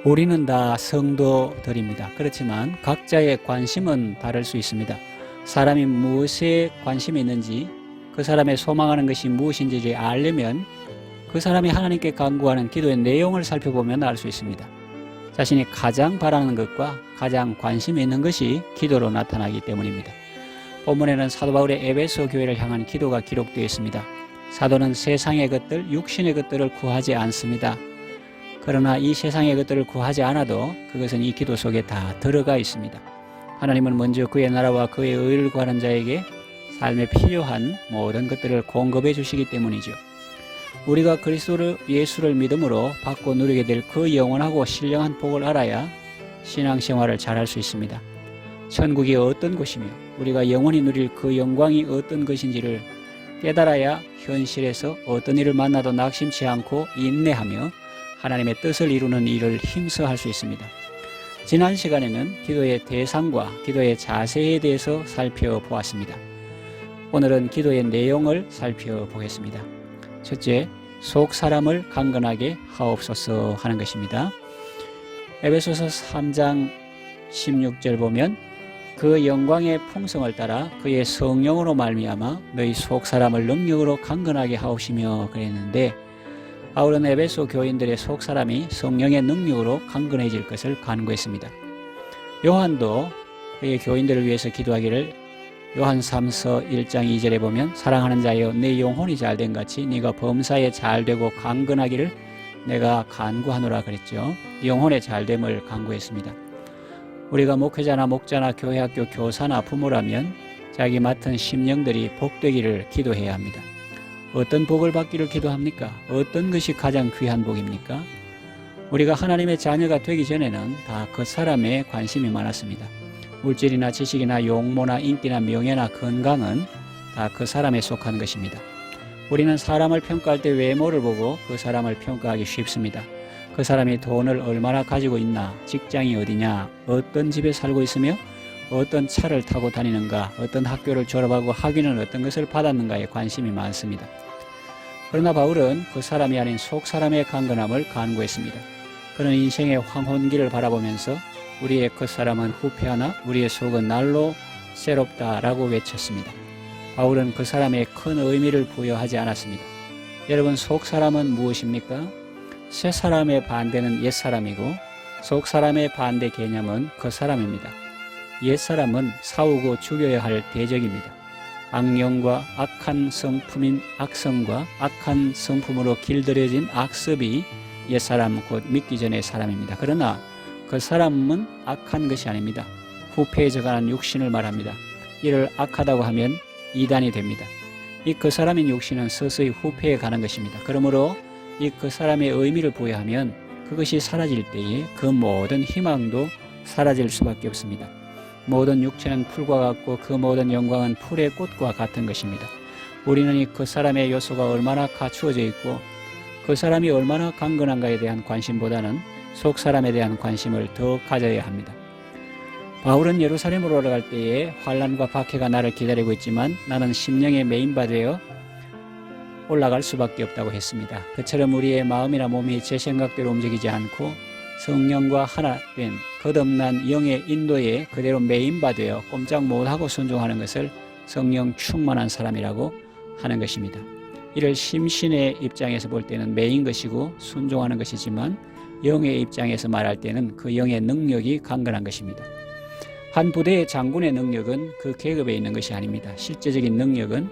우리는 다 성도들입니다. 그렇지만 각자의 관심은 다를 수 있습니다. 사람이 무엇에 관심이 있는지, 그 사람의 소망하는 것이 무엇인지를 알려면 그 사람이 하나님께 간구하는 기도의 내용을 살펴보면 알 수 있습니다. 자신이 가장 바라는 것과 가장 관심이 있는 것이 기도로 나타나기 때문입니다. 본문에는 사도 바울의 에베소 교회를 향한 기도가 기록되어 있습니다. 사도는 세상의 것들, 육신의 것들을 구하지 않습니다. 그러나 이 세상의 것들을 구하지 않아도 그것은 이 기도 속에 다 들어가 있습니다. 하나님은 먼저 그의 나라와 그의 의를 구하는 자에게 삶에 필요한 모든 것들을 공급해 주시기 때문이죠. 우리가 그리스도 예수를 믿음으로 받고 누리게 될 그 영원하고 신령한 복을 알아야 신앙생활을 잘할 수 있습니다. 천국이 어떤 곳이며 우리가 영원히 누릴 그 영광이 어떤 것인지를 깨달아야 현실에서 어떤 일을 만나도 낙심치 않고 인내하며 하나님의 뜻을 이루는 일을 힘써 할 수 있습니다. 지난 시간에는 기도의 대상과 기도의 자세에 대해서 살펴보았습니다. 오늘은 기도의 내용을 살펴보겠습니다. 첫째, 속 사람을 강건하게 하옵소서 하는 것입니다. 에베소서 3장 16절 보면 그 영광의 풍성을 따라 그의 성령으로 말미암아 너희 속 사람을 능력으로 강건하게 하옵시며 그랬는데, 바울은 에베소 교인들의 속 사람이 성령의 능력으로 강건해질 것을 간구했습니다. 요한도 그의 교인들을 위해서 기도하기를 요한 3서 1장 2절에 보면 사랑하는 자여 내 영혼이 잘된 같이 네가 범사에 잘되고 강건하기를 내가 간구하노라 그랬죠. 영혼의 잘됨을 간구했습니다. 우리가 목회자나 목자나 교회학교 교사나 부모라면 자기 맡은 심령들이 복되기를 기도해야 합니다. 어떤 복을 받기를 기도합니까? 어떤 것이 가장 귀한 복입니까? 우리가 하나님의 자녀가 되기 전에는 다 그 사람에 관심이 많았습니다. 물질이나 지식이나 용모나 인기나 명예나 건강은 다 그 사람에 속한 것입니다. 우리는 사람을 평가할 때 외모를 보고 그 사람을 평가하기 쉽습니다. 그 사람이 돈을 얼마나 가지고 있나, 직장이 어디냐, 어떤 집에 살고 있으며 어떤 차를 타고 다니는가, 어떤 학교를 졸업하고 학위는 어떤 것을 받았는가에 관심이 많습니다. 그러나 바울은 그 사람이 아닌 속 사람의 강건함을 간구했습니다. 그는 인생의 황혼기를 바라보면서 우리의 겉사람은 후패하나 우리의 속은 날로 새롭다라고 외쳤습니다. 바울은 그 사람의 큰 의미를 부여하지 않았습니다. 여러분, 속 사람은 무엇입니까? 새 사람의 반대는 옛 사람이고 속 사람의 반대 개념은 겉사람입니다. 옛 사람은 싸우고 죽여야 할 대적입니다. 악령과 악한 성품인 악성과 악한 성품으로 길들여진 악습이 옛 사람 곧 믿기 전의 사람입니다. 그러나 그 사람은 악한 것이 아닙니다. 후패에 적하는 육신을 말합니다. 이를 악하다고 하면 이단이 됩니다. 이 그 사람인 육신은 서서히 후패에 가는 것입니다. 그러므로 이 그 사람의 의미를 부여하면 그것이 사라질 때에 그 모든 희망도 사라질 수밖에 없습니다. 모든 육체는 풀과 같고 그 모든 영광은 풀의 꽃과 같은 것입니다. 우리는 이 그 사람의 요소가 얼마나 갖추어져 있고 그 사람이 얼마나 강건한가에 대한 관심보다는 속 사람에 대한 관심을 더 가져야 합니다. 바울은 예루살렘으로 올라갈 때에 환난과 박해가 나를 기다리고 있지만 나는 심령의 메인바 되어 올라갈 수밖에 없다고 했습니다. 그처럼 우리의 마음이나 몸이 제 생각대로 움직이지 않고 성령과 하나 된 거듭난 영의 인도에 그대로 메인바 되어 꼼짝 못하고 순종하는 것을 성령 충만한 사람이라고 하는 것입니다. 이를 심신의 입장에서 볼 때는 매인 것이고 순종하는 것이지만 영의 입장에서 말할 때는 그 영의 능력이 강건한 것입니다. 한 부대의 장군의 능력은 그 계급에 있는 것이 아닙니다. 실제적인 능력은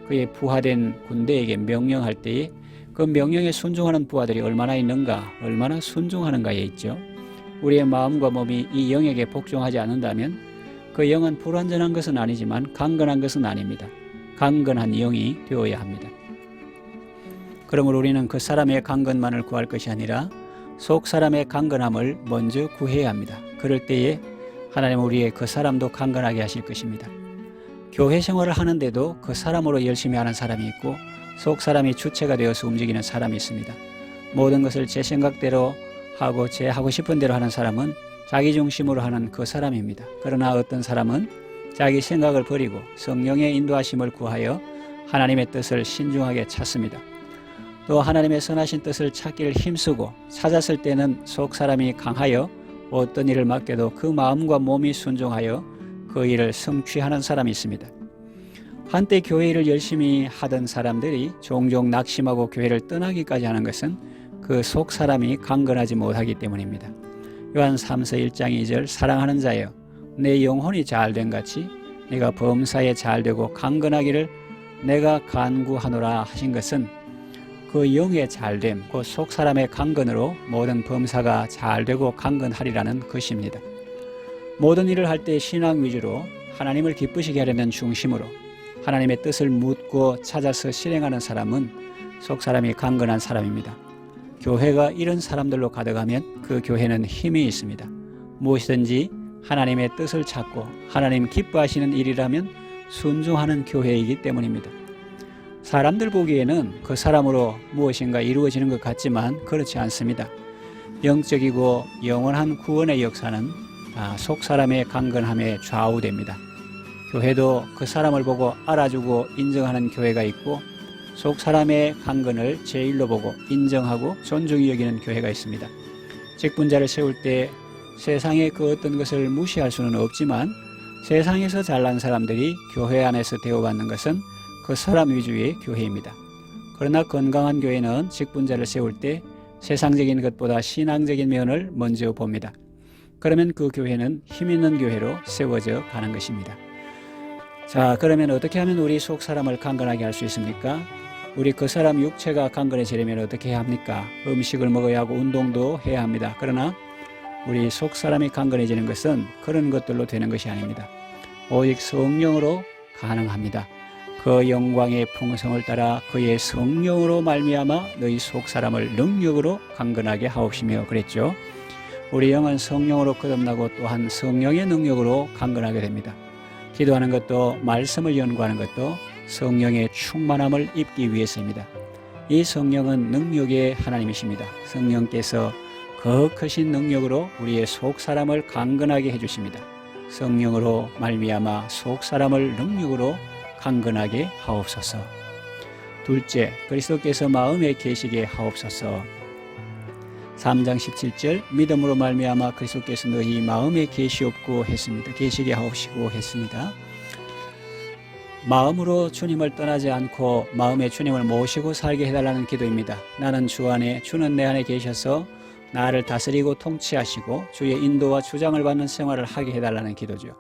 그의 부하된 군대에게 명령할 때에 그 명령에 순종하는 부하들이 얼마나 있는가, 얼마나 순종하는가에 있죠. 우리의 마음과 몸이 이 영에게 복종하지 않는다면 그 영은 불완전한 것은 아니지만 강건한 것은 아닙니다. 강건한 영이 되어야 합니다. 그러므로 우리는 그 사람의 강건만을 구할 것이 아니라 속 사람의 강건함을 먼저 구해야 합니다. 그럴 때에 하나님은 우리의 그 사람도 강건하게 하실 것입니다. 교회 생활을 하는데도 그 사람으로 열심히 하는 사람이 있고 속 사람이 주체가 되어서 움직이는 사람이 있습니다. 모든 것을 제 생각대로 하고 제 하고 싶은 대로 하는 사람은 자기 중심으로 하는 그 사람입니다. 그러나 어떤 사람은 자기 생각을 버리고 성령의 인도하심을 구하여 하나님의 뜻을 신중하게 찾습니다. 또 하나님의 선하신 뜻을 찾기를 힘쓰고 찾았을 때는 속 사람이 강하여 어떤 일을 맡겨도 그 마음과 몸이 순종하여 그 일을 성취하는 사람이 있습니다. 한때 교회 일을 열심히 하던 사람들이 종종 낙심하고 교회를 떠나기까지 하는 것은 그 속 사람이 강건하지 못하기 때문입니다. 요한 3서 1장 2절 사랑하는 자여 내 영혼이 잘된 같이 네가 범사에 잘되고 강건하기를 내가 간구하노라 하신 것은 그 영의 잘됨, 그 속 사람의 강건으로 모든 범사가 잘되고 강건하리라는 것입니다. 모든 일을 할 때 신앙 위주로 하나님을 기쁘시게 하려는 중심으로 하나님의 뜻을 묻고 찾아서 실행하는 사람은 속 사람이 강건한 사람입니다. 교회가 이런 사람들로 가득하면 그 교회는 힘이 있습니다. 무엇이든지 하나님의 뜻을 찾고 하나님 기뻐하시는 일이라면 순종하는 교회이기 때문입니다. 사람들 보기에는 그 사람으로 무엇인가 이루어지는 것 같지만 그렇지 않습니다. 영적이고 영원한 구원의 역사는 속 사람의 강건함에 좌우됩니다. 교회도 그 사람을 보고 알아주고 인정하는 교회가 있고 속 사람의 강건을 제일로 보고 인정하고 존중히 여기는 교회가 있습니다. 직분자를 세울 때 세상의 그 어떤 것을 무시할 수는 없지만 세상에서 잘난 사람들이 교회 안에서 대우받는 것은 그 사람 위주의 교회입니다. 그러나 건강한 교회는 직분자를 세울 때 세상적인 것보다 신앙적인 면을 먼저 봅니다. 그러면 그 교회는 힘 있는 교회로 세워져 가는 것입니다. 자, 그러면 어떻게 하면 우리 속 사람을 강건하게 할 수 있습니까? 우리 그 사람 육체가 강건해지려면 어떻게 해야 합니까? 음식을 먹어야 하고 운동도 해야 합니다. 그러나 우리 속 사람이 강건해지는 것은 그런 것들로 되는 것이 아닙니다. 오직 성령으로 가능합니다. 그 영광의 풍성을 따라 그의 성령으로 말미암아 너희 속 사람을 능력으로 강건하게 하옵시며 그랬죠. 우리 영은 성령으로 거듭나고 또한 성령의 능력으로 강건하게 됩니다. 기도하는 것도 말씀을 연구하는 것도 성령의 충만함을 입기 위해서입니다. 이 성령은 능력의 하나님이십니다. 성령께서 그 크신 능력으로 우리의 속 사람을 강건하게 해주십니다. 성령으로 말미암아 속 사람을 능력으로 강건하게 하옵소서. 둘째, 그리스도께서 마음에 계시게 하옵소서. 3장 17절 믿음으로 말미암아 그리스도께서 너희 마음에 계시옵고 했습니다. 계시게 하옵시고 했습니다. 마음으로 주님을 떠나지 않고 마음에 주님을 모시고 살게 해달라는 기도입니다. 나는 주 안에, 주는 내 안에 계셔서 나를 다스리고 통치하시고 주의 인도와 주장을 받는 생활을 하게 해달라는 기도죠.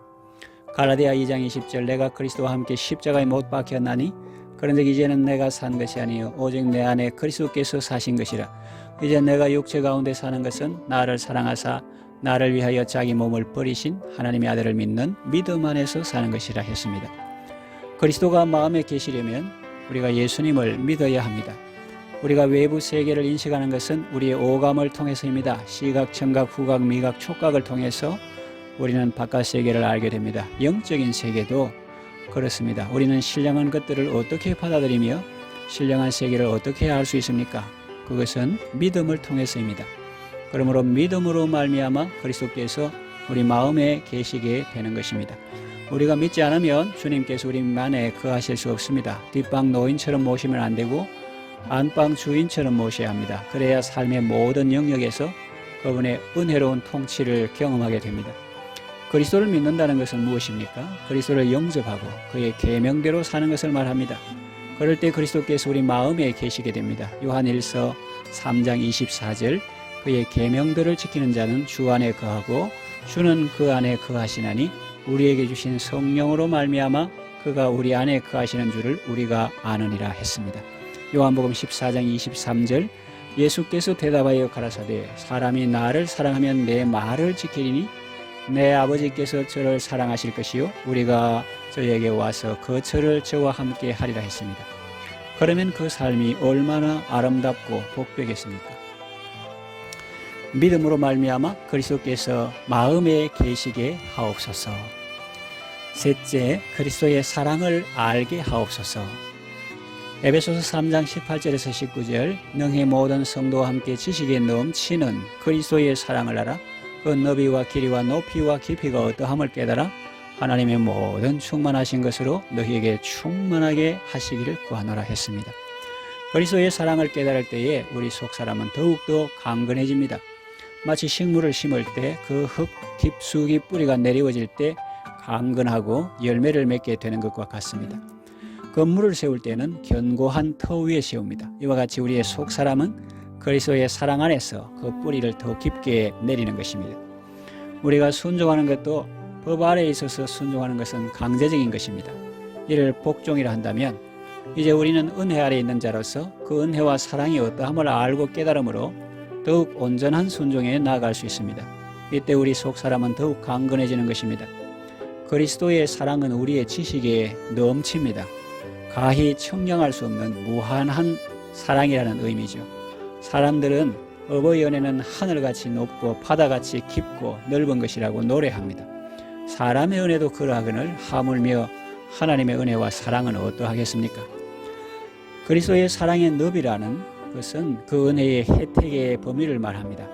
갈라디아 2장 20절 내가 그리스도와 함께 십자가에 못 박혔나니 그런즉 이제는 내가 산 것이 아니요 오직 내 안에 그리스도께서 사신 것이라. 이제 내가 육체 가운데 사는 것은 나를 사랑하사 나를 위하여 자기 몸을 버리신 하나님의 아들을 믿는 믿음 안에서 사는 것이라 했습니다. 그리스도가 마음에 계시려면 우리가 예수님을 믿어야 합니다. 우리가 외부 세계를 인식하는 것은 우리의 오감을 통해서입니다. 시각, 청각, 후각, 미각, 촉각을 통해서 우리는 바깥 세계를 알게 됩니다. 영적인 세계도 그렇습니다. 우리는 신령한 것들을 어떻게 받아들이며 신령한 세계를 어떻게 알 수 있습니까? 그것은 믿음을 통해서입니다. 그러므로 믿음으로 말미암아 그리스도께서 우리 마음에 계시게 되는 것입니다. 우리가 믿지 않으면 주님께서 우리 안에 거하실 수 없습니다. 뒷방 노인처럼 모시면 안 되고 안방 주인처럼 모셔야 합니다. 그래야 삶의 모든 영역에서 그분의 은혜로운 통치를 경험하게 됩니다. 그리스도를 믿는다는 것은 무엇입니까? 그리스도를 영접하고 그의 계명대로 사는 것을 말합니다. 그럴 때 그리스도께서 우리 마음에 계시게 됩니다. 요한일서 3장 24절 그의 계명들을 지키는 자는 주 안에 거하고 주는 그 안에 거하시나니 우리에게 주신 성령으로 말미암아 그가 우리 안에 거하시는 줄을 우리가 아느니라 했습니다. 요한복음 14장 23절 예수께서 대답하여 가라사대 사람이 나를 사랑하면 내 말을 지키리니 내 아버지께서 저를 사랑하실 것이요 우리가 저에게 와서 그 저를 저와 함께 하리라 했습니다. 그러면 그 삶이 얼마나 아름답고 복되겠습니까? 믿음으로 말미암아 그리스도께서 마음에 계시게 하옵소서. 셋째, 그리스도의 사랑을 알게 하옵소서. 에베소서 3장 18절에서 19절 능히 모든 성도와 함께 지식에 넘치는 그리스도의 사랑을 알아 그 너비와 길이와 높이와 깊이가 어떠함을 깨달아 하나님의 모든 충만하신 것으로 너희에게 충만하게 하시기를 구하노라 했습니다. 그리스도의 사랑을 깨달을 때에 우리 속 사람은 더욱더 강건해집니다. 마치 식물을 심을 때 그 흙 깊숙이 뿌리가 내리워질 때 강건하고 열매를 맺게 되는 것과 같습니다. 건물을 세울 때는 견고한 터 위에 세웁니다. 이와 같이 우리의 속 사람은 그리스도의 사랑 안에서 그 뿌리를 더 깊게 내리는 것입니다. 우리가 순종하는 것도 법 아래에 있어서 순종하는 것은 강제적인 것입니다. 이를 복종이라 한다면 이제 우리는 은혜 아래에 있는 자로서 그 은혜와 사랑이 어떠함을 알고 깨달음으로 더욱 온전한 순종에 나아갈 수 있습니다. 이때 우리 속 사람은 더욱 강건해지는 것입니다. 그리스도의 사랑은 우리의 지식에 넘칩니다. 가히 측량할 수 없는 무한한 사랑이라는 의미죠. 사람들은 어버이 은혜는 하늘같이 높고 바다같이 깊고 넓은 것이라고 노래합니다. 사람의 은혜도 그러하거늘 하물며 하나님의 은혜와 사랑은 어떠하겠습니까? 그리스도의 사랑의 너비라는 것은 그 은혜의 혜택의 범위를 말합니다.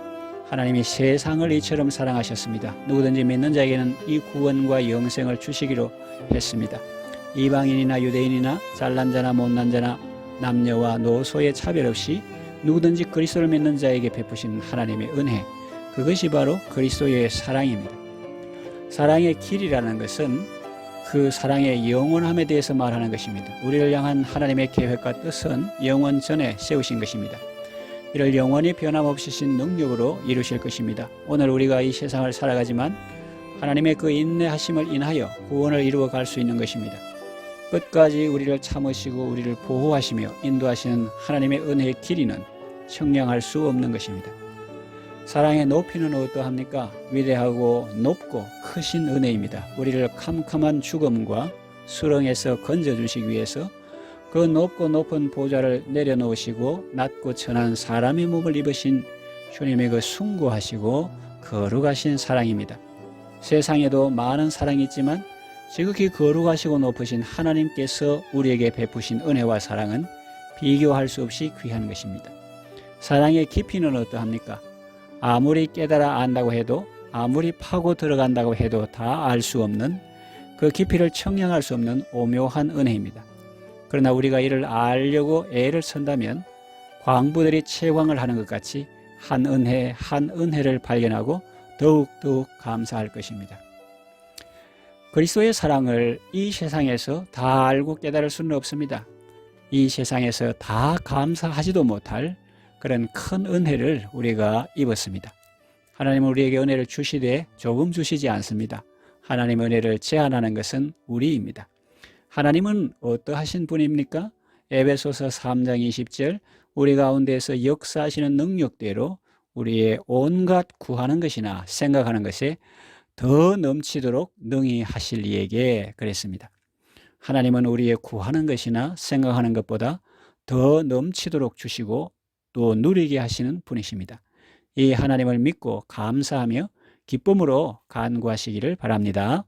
하나님이 세상을 이처럼 사랑하셨습니다. 누구든지 믿는 자에게는 이 구원과 영생을 주시기로 했습니다. 이방인이나 유대인이나 잘난 자나 못난 자나 남녀와 노소의 차별 없이 누구든지 그리스도를 믿는 자에게 베푸신 하나님의 은혜, 그것이 바로 그리스도의 사랑입니다. 사랑의 길이라는 것은 그 사랑의 영원함에 대해서 말하는 것입니다. 우리를 향한 하나님의 계획과 뜻은 영원 전에 세우신 것입니다. 이를 영원히 변함없이 신 능력으로 이루실 것입니다. 오늘 우리가 이 세상을 살아가지만 하나님의 그 인내하심을 인하여 구원을 이루어 갈 수 있는 것입니다. 끝까지 우리를 참으시고 우리를 보호하시며 인도하시는 하나님의 은혜의 길이는 측량할 수 없는 것입니다. 사랑의 높이는 어떠합니까? 위대하고 높고 크신 은혜입니다. 우리를 캄캄한 죽음과 수렁에서 건져주시기 위해서 그 높고 높은 보좌를 내려놓으시고 낮고 천한 사람의 몸을 입으신 주님의 그 숭고하시고 거룩하신 사랑입니다. 세상에도 많은 사랑이 있지만 지극히 거룩하시고 높으신 하나님께서 우리에게 베푸신 은혜와 사랑은 비교할 수 없이 귀한 것입니다. 사랑의 깊이는 어떠합니까? 아무리 깨달아 안다고 해도 아무리 파고 들어간다고 해도 다 알 수 없는 그 깊이를 청량할 수 없는 오묘한 은혜입니다. 그러나 우리가 이를 알려고 애를 쓴다면 광부들이 채광을 하는 것 같이 한 은혜 한 은혜를 발견하고 더욱 감사할 것입니다. 그리스도의 사랑을 이 세상에서 다 알고 깨달을 수는 없습니다. 이 세상에서 다 감사하지도 못할 그런 큰 은혜를 우리가 입었습니다. 하나님은 우리에게 은혜를 주시되 조금 주시지 않습니다. 하나님의 은혜를 제한하는 것은 우리입니다. 하나님은 어떠하신 분입니까? 에베소서 3장 20절 우리 가운데에서 역사하시는 능력대로 우리의 온갖 구하는 것이나 생각하는 것에 더 넘치도록 능히 하실 이에게 그랬습니다. 하나님은 우리의 구하는 것이나 생각하는 것보다 더 넘치도록 주시고 또 누리게 하시는 분이십니다. 이 하나님을 믿고 감사하며 기쁨으로 간구하시기를 바랍니다.